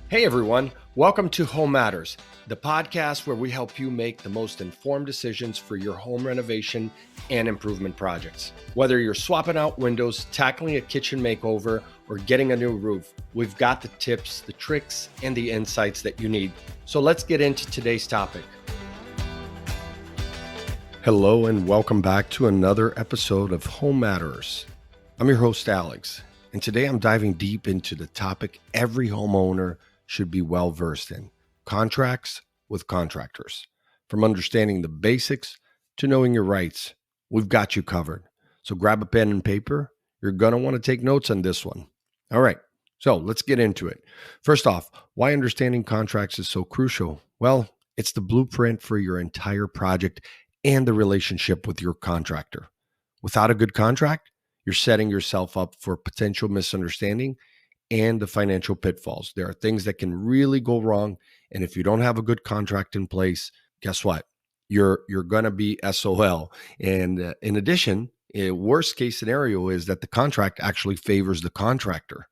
Hey everyone, welcome to Home Matters, the podcast where we help you make the most informed decisions for your home renovation and improvement projects. Whether you're swapping out windows, tackling a kitchen makeover, or getting a new roof, we've got the tips, the tricks, and the insights that you need. So let's get into today's topic. Hello and welcome back to another episode of Home Matters. I'm your host, Alex, and today I'm diving deep into the topic every homeowner should be well versed in: contracts with contractors. From understanding the basics to knowing your rights, we've got you covered. So grab a pen and paper. You're going to want to take notes on this one. All right, so let's get into it. First off, why understanding contracts is so crucial? Well, it's the blueprint for your entire project and the relationship with your contractor. Without a good contract, you're setting yourself up for potential misunderstanding and the financial pitfalls. There are things that can really go wrong, and if you don't have a good contract in place, guess what? You're going to be SOL. And in addition, a worst case scenario is that the contract actually favors the contractor.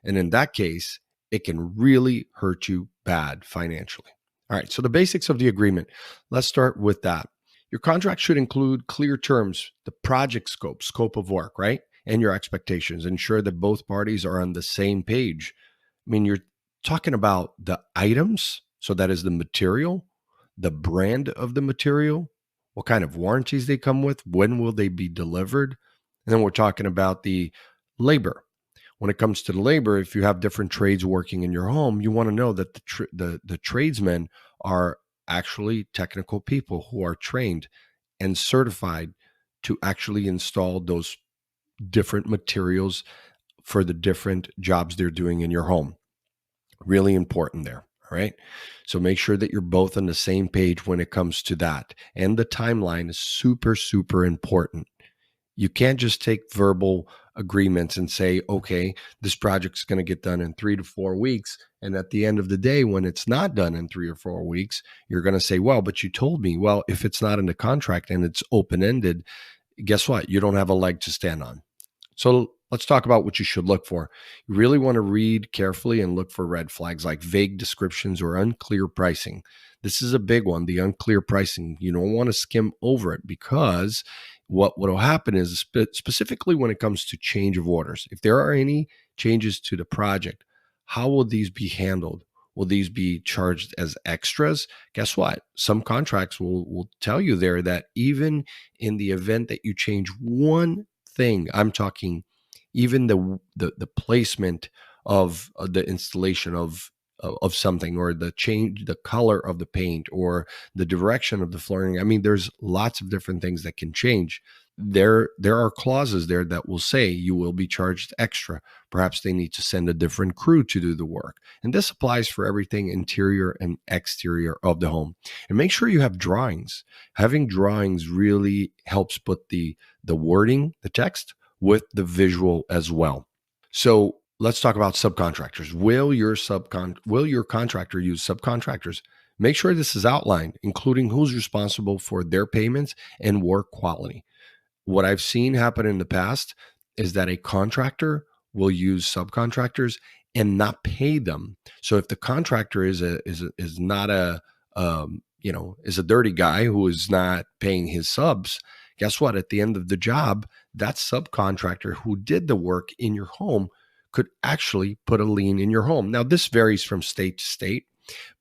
And in that case, it can really hurt you bad financially. All right, so the basics of the agreement. Let's start with that. Your contract should include clear terms, the project scope of work, right? And your expectations. Ensure that both parties are on the same page. I mean, you're talking about the items, so that is the material, the brand of the material, what kind of warranties they come with, when will they be delivered, and then we're talking about the labor. When it comes to the labor, if you have different trades working in your home, you want to know that the tradesmen are actually technical people who are trained and certified to actually install those different materials for the different jobs they're doing in your home. Really important there. All right. So make sure that you're both on the same page when it comes to that. And the timeline is super, super important. You can't just take verbal agreements and say, okay, this project's going to get done in 3 to 4 weeks. And at the end of the day, when it's not done in 3 or 4 weeks, you're going to say, well, but you told me. Well, if it's not in the contract and it's open-ended, guess what? You don't have a leg to stand on. So let's talk about what you should look for. You really want to read carefully and look for red flags like vague descriptions or unclear pricing. This is a big one, the unclear pricing. You don't want to skim over it, because what will happen is, specifically when it comes to change of orders, if there are any changes to the project, how will these be handled? Will these be charged as extras? Guess what? Some contracts will tell you there that even in the event that you change one thing, I'm talking even the placement of the installation of something, or the change, the color of the paint, or the direction of the flooring. I mean, there's lots of different things that can change. There are clauses there that will say you will be charged extra. Perhaps they need to send a different crew to do the work. And this applies for everything interior and exterior of the home. And make sure you have drawings. Having drawings really helps put the wording, the text, with the visual as well. So let's talk about subcontractors. Will your contractor use subcontractors? Make sure this is outlined, including who's responsible for their payments and work quality. What I've seen happen in the past is that a contractor will use subcontractors and not pay them. So if the contractor is not a is a dirty guy who is not paying his subs, guess what? At the end of the job, that subcontractor who did the work in your home could actually put a lien in your home. Now, this varies from state to state,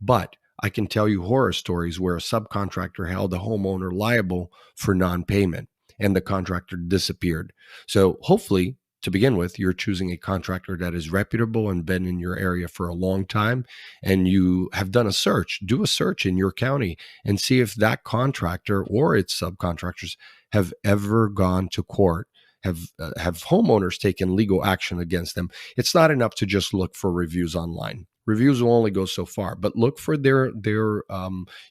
but I can tell you horror stories where a subcontractor held a homeowner liable for non-payment and the contractor disappeared. So hopefully, to begin with, you're choosing a contractor that is reputable and been in your area for a long time, and you have done a search. Do a search in your county and see if that contractor or its subcontractors have ever gone to court. Have homeowners taken legal action against them? It's not enough to just look for reviews online. Reviews will only go so far, but look for their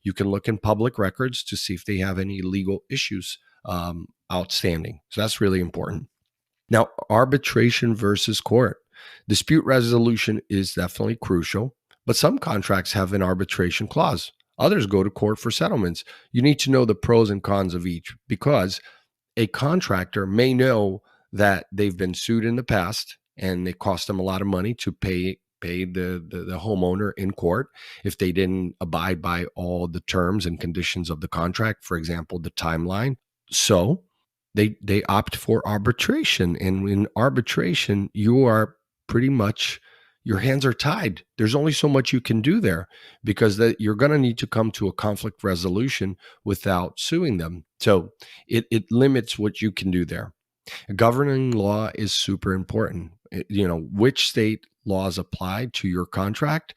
you can look in public records to see if they have any legal issues outstanding. So that's really important. Now, arbitration versus court. Dispute resolution is definitely crucial, but some contracts have an arbitration clause. Others go to court for settlements. You need to know the pros and cons of each, because a contractor may know that they've been sued in the past and it cost them a lot of money to pay paid the homeowner in court if they didn't abide by all the terms and conditions of the contract, for example, the timeline. So they opt for arbitration. And in arbitration, you are pretty much, your hands are tied. There's only so much you can do there, because that you're going to need to come to a conflict resolution without suing them. So it limits what you can do there. Governing law is super important. Which state laws apply to your contract.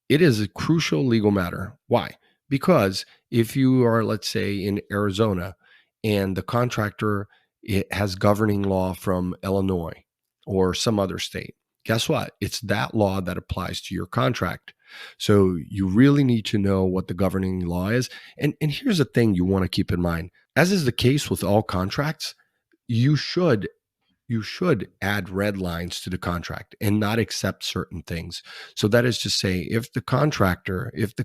It is a crucial legal matter. Why? Because if you are, let's say, in Arizona, and the contractor, it has governing law from Illinois or some other state, guess what? It's that law that applies to your contract. So you really need to know what the governing law is. And here's the thing you want to keep in mind. As is the case with all contracts, you should add red lines to the contract and not accept certain things. So that is to say, if the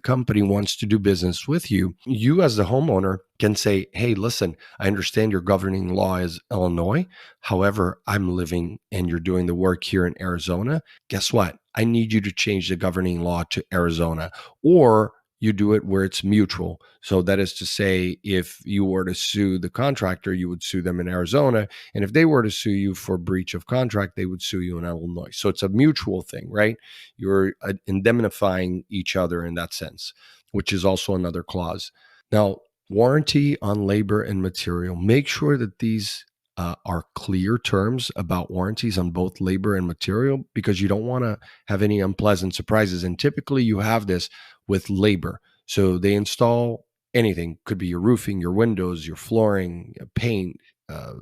company wants to do business with you, you as the homeowner can say, hey, listen, I understand your governing law is Illinois. However, I'm living and you're doing the work here in Arizona. Guess what? I need you to change the governing law to Arizona, or you do it where it's mutual. So that is to say, if you were to sue the contractor, you would sue them in Arizona. And if they were to sue you for breach of contract, they would sue you in Illinois. So it's a mutual thing, right? You're indemnifying each other in that sense, which is also another clause. Now, warranty on labor and material. Make sure that these are clear terms about warranties on both labor and material, because you don't want to have any unpleasant surprises. And typically you have this with labor. So they install anything, could be your roofing, your windows, your flooring, paint,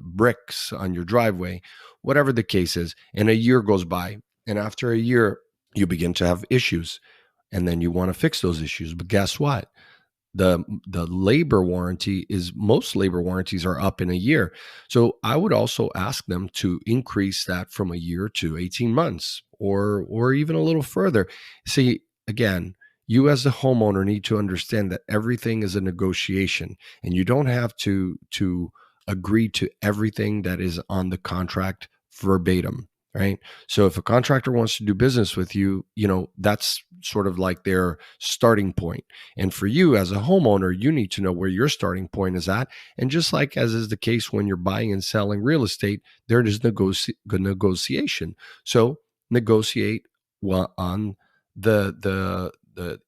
bricks on your driveway, whatever the case is. And a year goes by. And after a year, you begin to have issues. And then you want to fix those issues. But guess what? The labor warranty is, most labor warranties are up in a year. So I would also ask them to increase that from a year to 18 months or even a little further. See, again, you as a homeowner need to understand that everything is a negotiation, and you don't have to agree to everything that is on the contract verbatim. Right. So if a contractor wants to do business with you, that's sort of like their starting point. And for you as a homeowner, you need to know where your starting point is at. And just like as is the case when you're buying and selling real estate, there is negotiation. So negotiate on the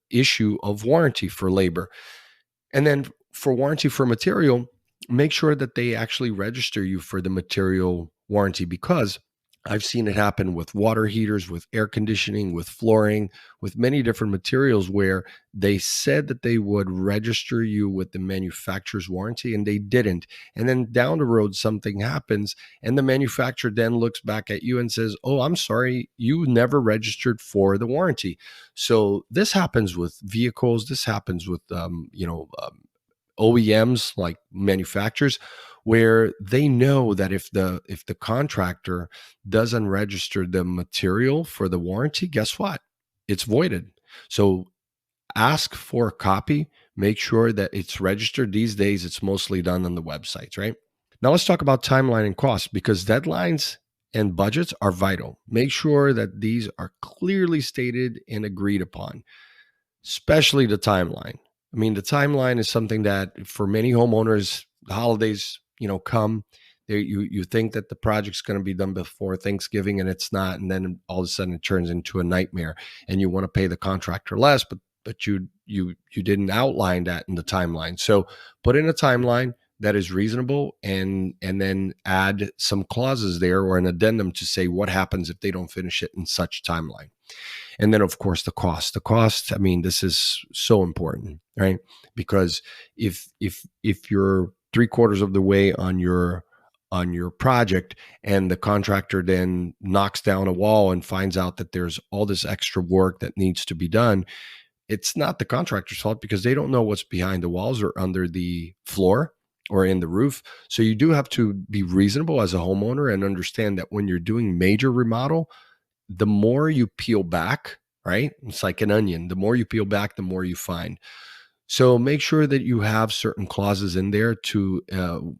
issue of warranty for labor. And then for warranty for material, make sure that they actually register you for the material warranty, because I've seen it happen with water heaters, with air conditioning, with flooring, with many different materials where they said that they would register you with the manufacturer's warranty and they didn't. And then down the road, something happens and the manufacturer then looks back at you and says, oh, I'm sorry, you never registered for the warranty. So this happens with vehicles. This happens with, OEMs, like manufacturers, where they know that if the contractor doesn't register the material for the warranty, guess what? It's voided. So ask for a copy, make sure that it's registered. These days, it's mostly done on the websites, right? Now let's talk about timeline and cost, because deadlines and budgets are vital. Make sure that these are clearly stated and agreed upon, especially the timeline. I mean, the timeline is something that for many homeowners, the holidays, come. You think that the project's going to be done before Thanksgiving, and it's not, and then all of a sudden it turns into a nightmare, and you want to pay the contractor less, but you didn't outline that in the timeline. So put in a timeline that is reasonable, and then add some clauses there or an addendum to say what happens if they don't finish it in such timeline. And then, of course, the cost. The cost, I mean, this is so important, right? Because if you're 3/4 of the way on your project and the contractor then knocks down a wall and finds out that there's all this extra work that needs to be done, it's not the contractor's fault, because they don't know what's behind the walls or under the floor or in the roof. So you do have to be reasonable as a homeowner and understand that when you're doing major remodel, the more you peel back, right? It's like an onion. The more you peel back, the more you find. So make sure that you have certain clauses in there to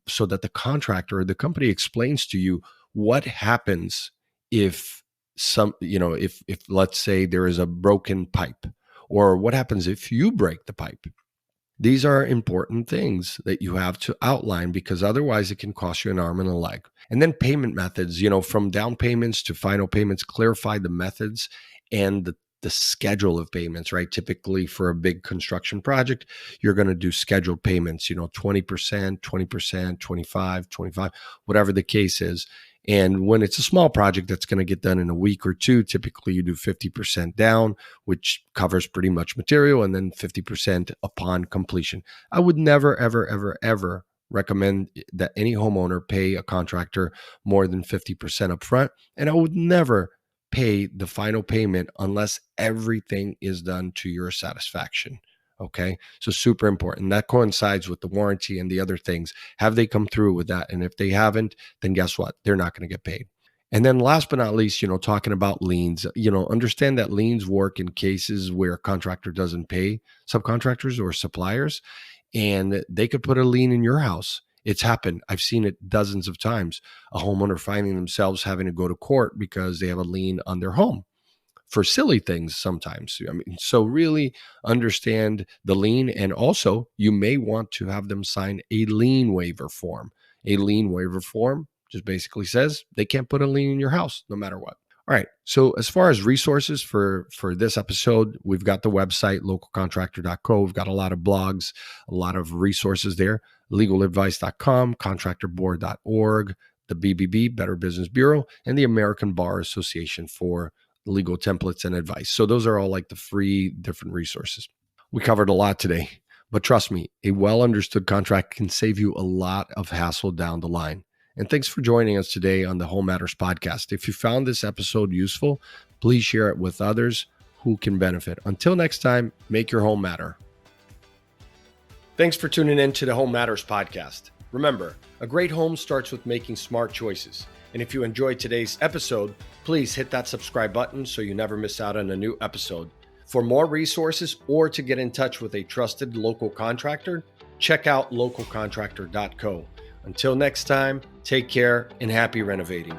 so that the contractor or the company explains to you what happens if if let's say there is a broken pipe, or what happens if you break the pipe? These are important things that you have to outline, because otherwise it can cost you an arm and a leg. And then payment methods, from down payments to final payments, clarify the methods and the schedule of payments, right? Typically for a big construction project, you're going to do scheduled payments, 20%, 20%, 25, whatever the case is. And when it's a small project that's going to get done in a week or two, typically you do 50% down, which covers pretty much material, and then 50% upon completion. I would never, ever, ever, ever recommend that any homeowner pay a contractor more than 50% upfront. And I would never pay the final payment unless everything is done to your satisfaction. Okay. So super important. That coincides with the warranty and the other things. Have they come through with that? And if they haven't, then guess what? They're not going to get paid. And then last but not least, talking about liens, understand that liens work in cases where a contractor doesn't pay subcontractors or suppliers, and they could put a lien in your house. It's happened. I've seen it dozens of times. A homeowner finding themselves having to go to court because they have a lien on their home for silly things sometimes. So really understand the lien. And also, you may want to have them sign a lien waiver form. A lien waiver form just basically says they can't put a lien in your house no matter what. All right. So as far as resources for this episode, we've got the website, localcontractor.co. We've got a lot of blogs, a lot of resources there, legaladvice.com, contractorboard.org, the BBB, Better Business Bureau, and the American Bar Association for legal templates and advice. So those are all like the free different resources. We covered a lot today, but trust me, a well-understood contract can save you a lot of hassle down the line. And thanks for joining us today on the Home Matters podcast. If you found this episode useful, please share it with others who can benefit. Until next time, make your home matter. Thanks for tuning in to the Home Matters podcast. Remember, a great home starts with making smart choices. And if you enjoyed today's episode, please hit that subscribe button so you never miss out on a new episode. For more resources or to get in touch with a trusted local contractor, check out localcontractor.co. Until next time, take care and happy renovating.